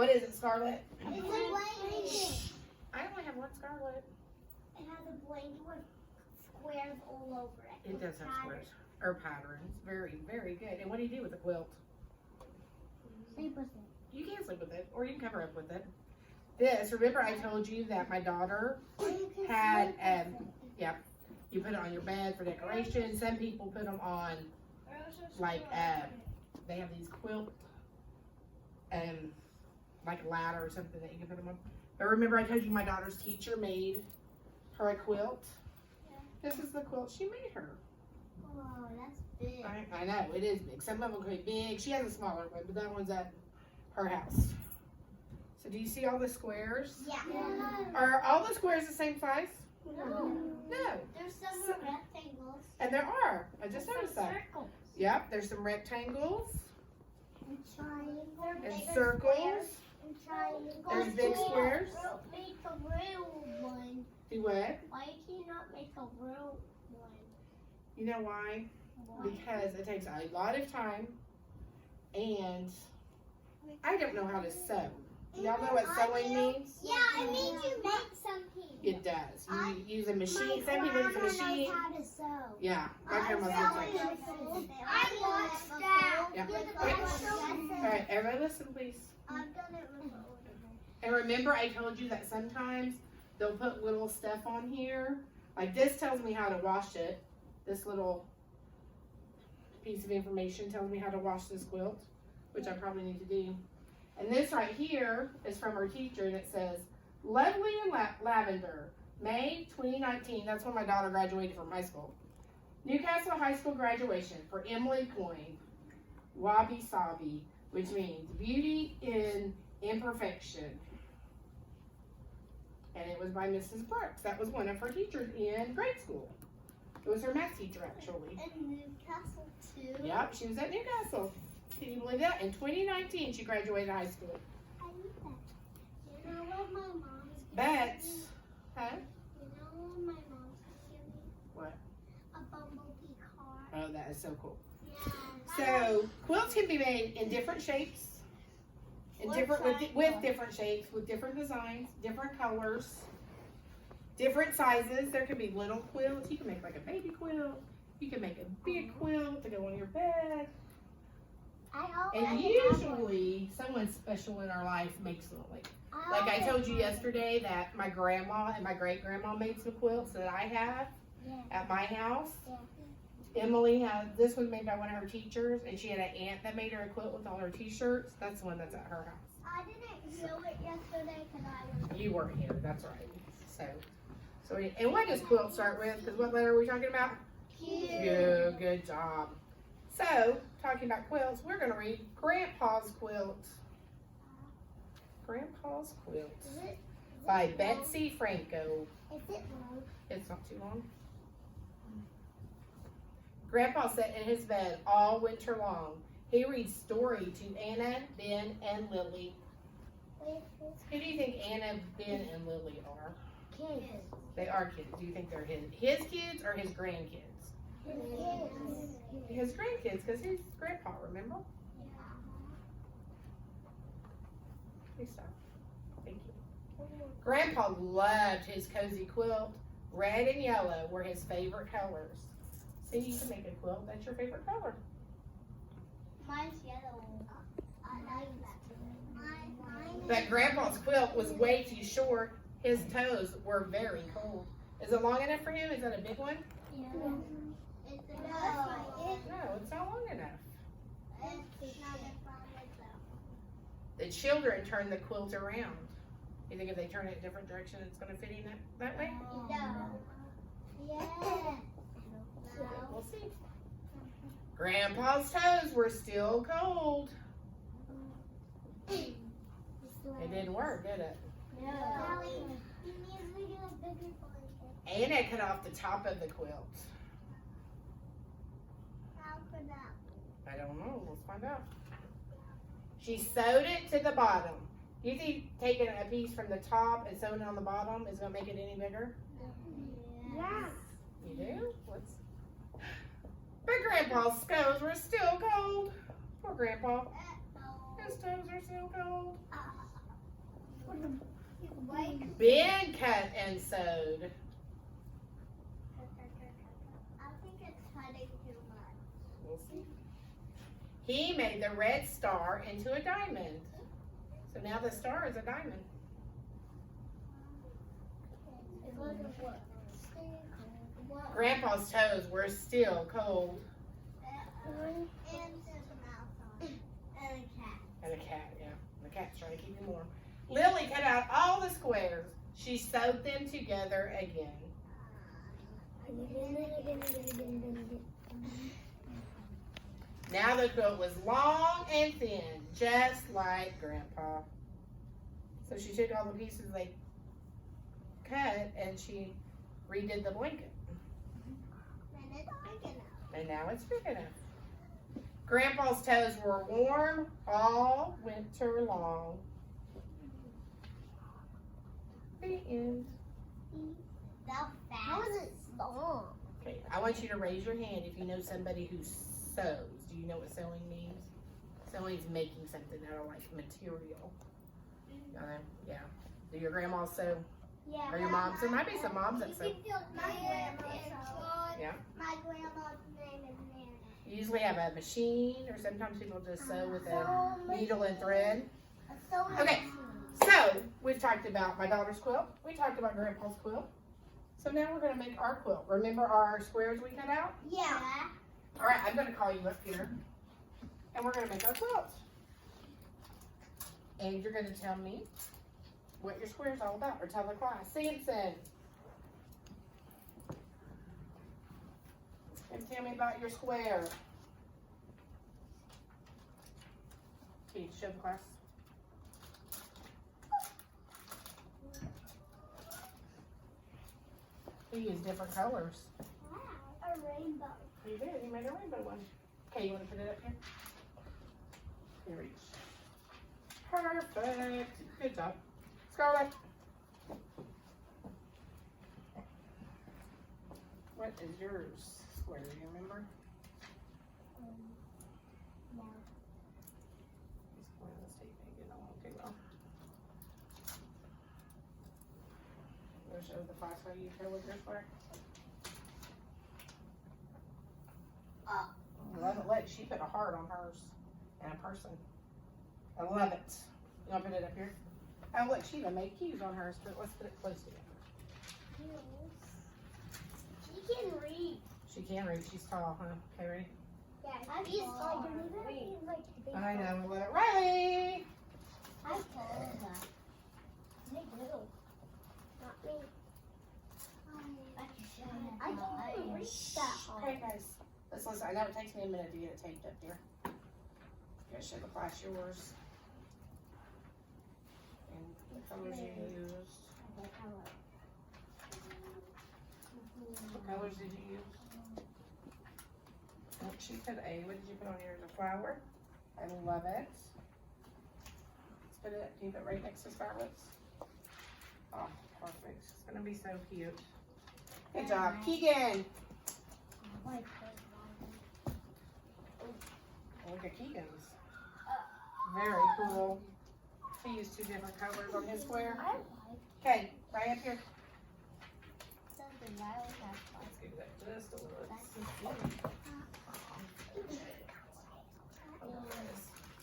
What is it, Scarlett? It's a blanket. I only have one, Scarlett. It has a blanket with squares all over it. It does have squares or patterns. Very, very good. And what do you do with the quilt? Sleep with it. You can sleep with it, or you can cover up with it. This, remember I told you that my daughter had, yep, you put it on your bed for decoration. Some people put them on, like, they have these quilt, like a ladder or something that you can put them on. But remember I told you my daughter's teacher made her a quilt? Yeah. This is the quilt she made her. Oh, that's big. I know, it is big. Some of them could be big. She has a smaller one, but that one's at her house. So do you see all the squares? Yeah. Are all the squares the same size? No. No. There's some rectangles. And there are. I just noticed that. Circles. Yep, there's some rectangles And triangles. and circles. And triangles. There's big squares. Make a real one. Do what? Why can you not make a real one? You know why? Because it takes a lot of time and I don't know how to sew. Y'all know what sewing means? Yeah, I mean you make something. It does. You use a machine. Some people use a machine. Knows how to sew. Yeah, my grandma's like I watched that. Yeah. All right, everybody listen, please. I've done it before. And remember, I told you that sometimes they'll put little stuff on here. Like this tells me how to wash it. This little piece of information tells me how to wash this quilt, which I probably need to do. And this right here is from our teacher, and it says, Lovely and Lavender, May 2019. That's when my daughter graduated from high school. Newcastle High School graduation for Emily Coyne, Wabi Sabi, which means beauty in imperfection. And it was by Mrs. Brooks. That was one of her teachers in grade school. It was her math teacher, actually. And Newcastle too. Yep, she was at Newcastle. Can you believe that? In 2019, she graduated high school. I knew that. You know what my mom's But, huh? You know what my mom's giving me? What? A bumblebee car. Oh, that is so cool. Yeah. So, quilts can be made in different shapes, with different shapes, with different designs, different colors, different sizes. There could be little quilts. You can make like a baby quilt. You can make a big quilt to go on your bed. And usually, someone special in our life makes them. Like I told you yesterday that my grandma and my great-grandma made some quilts that I have at my house. Emily had, this was made by one of her teachers, and she had an aunt that made her a quilt with all her t-shirts. That's the one that's at her house. I didn't know it yesterday because I was. You weren't here, that's right. So, and what does quilt start with? Because what letter are we talking about? Q. Good job. So, talking about quilts, we're going to read Grandpa's Quilt. Grandpa's Quilt by Betsy Franco. Is it long? It's not too long. Grandpa sat in his bed all winter long. He reads story to Anna, Ben, and Lily. Who do you think Anna, Ben, and Lily are? Kids. They are kids. Do you think they're his kids or his grandkids? His grandkids, because he's grandpa, remember? Please stop. Thank you. Grandpa loved his cozy quilt. Red and yellow were his favorite colors. See, you can make a quilt that's your favorite color. Mine's yellow. I like that. But Grandpa's quilt was way too short. His toes were very cold. Is it long enough for him? Is that a big one? Yeah. No, it's not long enough. The children turned the quilt around. You think if they turn it a different direction, it's going to fit in that way? No. We'll see. Grandpa's toes were still cold. It didn't work, did it? No. Anna cut off the top of the quilt. How could that? I don't know. Let's find out. She sewed it to the bottom. Do you think taking a piece from the top and sewing it on the bottom is going to make it any bigger? Yeah. You do? But Grandpa's toes were still cold. Poor Grandpa. His toes are so cold. Wait. Ben cut and sewed. I think it's cutting too much. We'll see. He made the red star into a diamond. So now the star is a diamond. It wasn't what? Grandpa's toes were still cold. And there's a mouse on it. And a cat. And a cat, yeah. The cat's trying to keep him warm. Lily cut out all the squares. She sewed them together again. Now the quilt was long and thin, just like Grandpa. So she took all the pieces they cut and she redid the blanket. And it's big enough. And now it's big enough. Grandpa's toes were warm all winter long. The end. How is it long? Okay, I want you to raise your hand if you know somebody who sews. Do you know what sewing means? Sewing is making something out of like material. Yeah. Do your grandmas sew? Yeah. Or your moms? There might be some moms that sew. My grandma. Yeah. My grandma's name is Mary. You usually have a machine, or sometimes people just sew with a needle and thread. Okay. So, we've talked about my daughter's quilt. We talked about Grandpa's quilt. So now we're going to make our quilt. Remember our squares we cut out? Yeah. All right, I'm going to call you up here. And we're going to make our quilt. And you're going to tell me what your square's all about, or tell the class. Samson. And tell me about your square. Can you show the class? He used different colors. Wow. A rainbow. You did. You made a rainbow one. Okay, you want to put it up here? Here, reach. Perfect. Good job. Scarlett. What is yours square? Do you remember? No. This one, let's see if I can get on too well. We'll show the class how you fill with your square. I love it. Look, she put a heart on hers and a person. I love it. You want to put it up here? Oh, look, she even made cues on hers, but let's put it close together. She can read. She can read. She's tall, huh? Okay, ready? Yeah, she's tall. I know. Look, Riley. I'm tall. Me too. Not me. I can't even reach that hard. Okay, guys. Let's listen. I know it takes me a minute to get it taped up here. You gotta show the class yours. And the colors you used. What colors did you use? Oh, she put a, what did you put on yours? A flower? I love it. Let's put it, keep it right next to Scarlett's. Oh, perfect. It's gonna be so cute. Good job. Keegan! Look at Keegan's. Very cool. He used two different colors on his square. Okay, right up here. Let's give that just a little.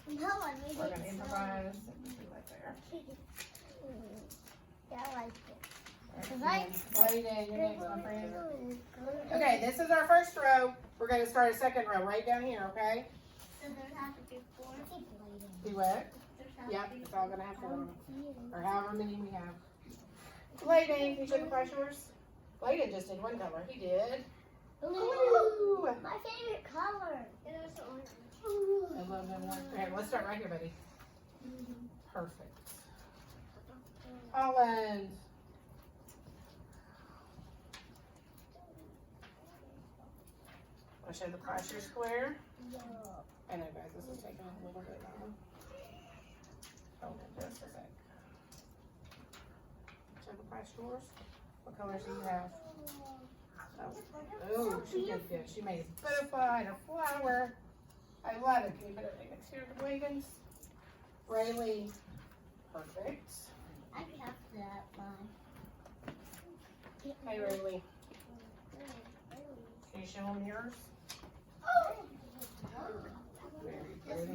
We're gonna improvise. Right there. I like it. Layden, your next one, friend. Okay, this is our first row. We're gonna start a second row right down here, okay? So there has to be 4. Do what? Yep, it's all gonna have to run. Or however many we have. Layden, can you show the class yours? Layden just did one color. He did. Ooh. My favorite color. It was orange. I love them one. Okay, let's start right here, buddy. Perfect. Holland. I'll show the class your square. I know, guys, this is taking a little bit long. Hold it just a sec. Show the class yours. What colors do you have? Oh, she did good. She made a butterfly and a flower. I love it. Can you put it right next here to the Wiggins? Rayleigh, perfect. I have that one. Hey, Rayleigh, can you show them yours? Very pretty.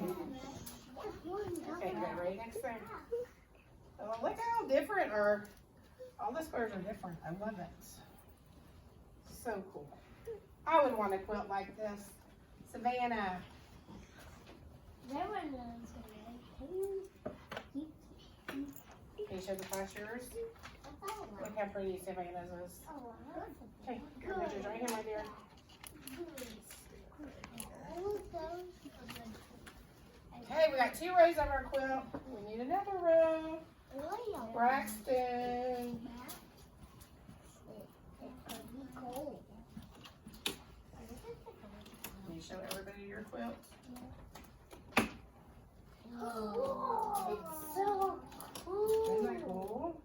Okay, good. Ready next thing. Oh, look how different all the squares are different. I love it. So cool. I would want a quilt like this. Savannah. Can you show the class yours? Look how pretty Savannah's is. Okay, your picture's right here, my dear. Okay, we got 2 rows of our quilt. We need another row. Braxton. Can you show everybody your quilt? It's so cool. Isn't that cool?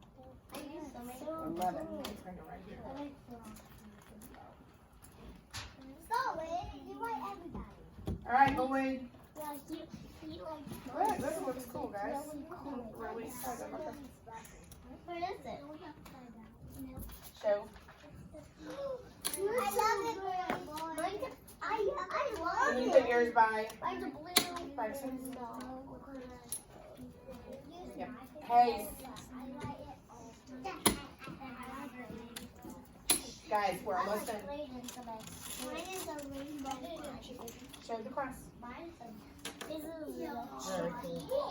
I love it. Let's bring it right here. All right, Boyd. Look, this looks cool, guys. Really excited. Okay. What is it? Show. I love it. I love Can you it. put yours by Like the blue. Braxton's? Yep. Hey, guys, we're almost done. Mine is a rainbow. Show the class. Mine is a Very cool.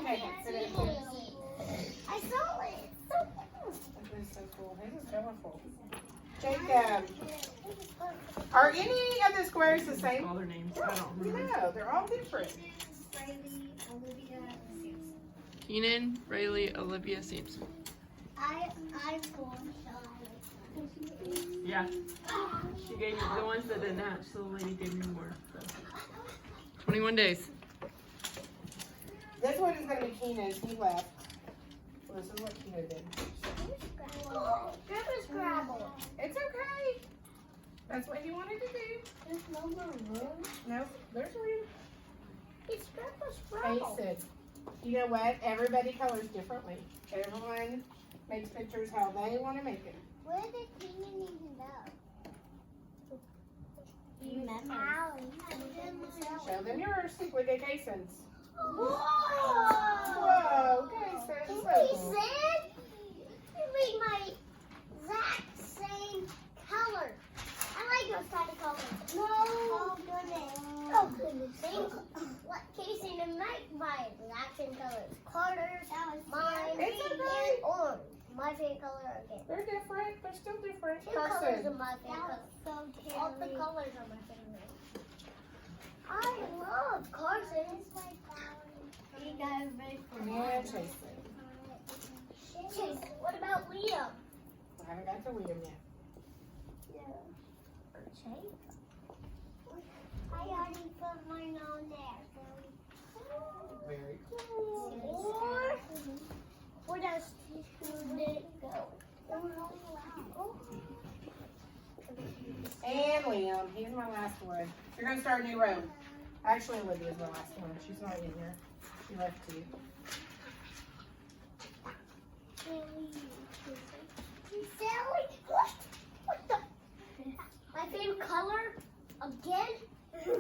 Okay, sit in here. I saw it. So cool. This is so cool. This is colorful. Jacob, are any of the squares the same? All their names. I don't remember. No, they're all different. Keenan, Rayleigh, Olivia, Sampson. I'm Yeah. She gave me the ones that didn't hatch, so the lady gave me more. So. 21 days. This one is going to be Keenan's. He left. Well, this is what Keenan did. Scrabble. It's okay. That's what he wanted to do. There's no more room. No, there's room. It's Scrabble. Face it. You know what? Everybody colors differently. Everyone makes pictures how they want to make it. Where did Keenan even go? Show them yours. Look at Kason's. Whoa! Whoa, Kason. So He cool. said you made my exact same color. I like those kind of colors. No. Oh goodness. Oh goodness. What Casey and Mike my exact same colors. Carter's, mine, It's okay. and orange. My favorite color again. They're different. They're still different. 2 colors Carson. are my favorite. All the colors are my favorite. I love Carson. You guys ready for Yeah, Chase. Chase, what about Liam? I haven't got to William yet. Chase? I already put mine on there. Very Where does it go? And Liam. He's my last one. You're going to start a new row. Actually, Olivia's my last one. She's not in here. She left too. Sally? What the? My favorite color? Again? Can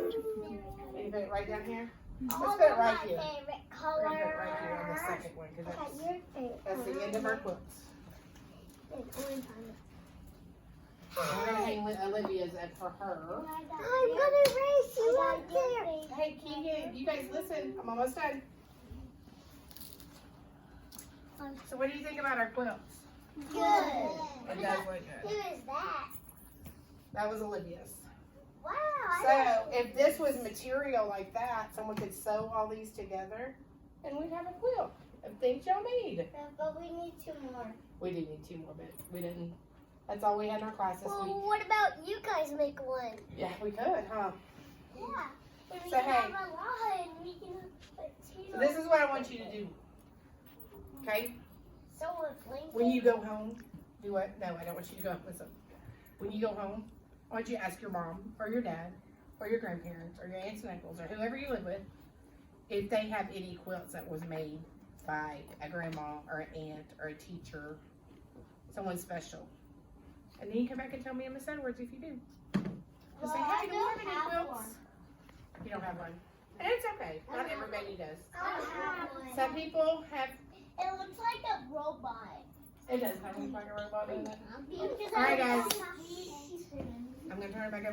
you put it right down here? All Let's put it of right my here. favorite We're going to color. put it right here on the second one because that's the end of our quilts. And we're going to hang Olivia's up for her. I'm gonna race you up there. Hey, Keegan, you guys listen. I'm almost done. So what do you think about our quilts? Good. It does look Who good. is that? That was Olivia's. Wow. So if this was material like that, someone could sew all these together and we'd have a quilt of things y'all need. But we need 2 more. We do need 2 more, but we didn't. That's all we had in our class this week. Well, what about you guys make one? Yeah, we could, huh? Yeah. And we So, can hey. have a lot and we can put 2. So this is what I want you to do. Okay? So with Lincoln. When you go home, do what? No, I don't want you to go. Listen. When you go home, I want you to ask your mom or your dad or your grandparents, or your aunts and uncles, or whoever you live with, if they have any quilts that was made by a grandma or an aunt or a teacher, someone special. And then you come back and tell me in Miss Edwards if you do. Just say, hey, do we have any quilts? You don't have one. And it's okay. Not everybody does. I have one. Some people have. It looks like a robot. It does kind of look like a robot, doesn't it? Because All right, I guys. have- I'm gonna turn it back over.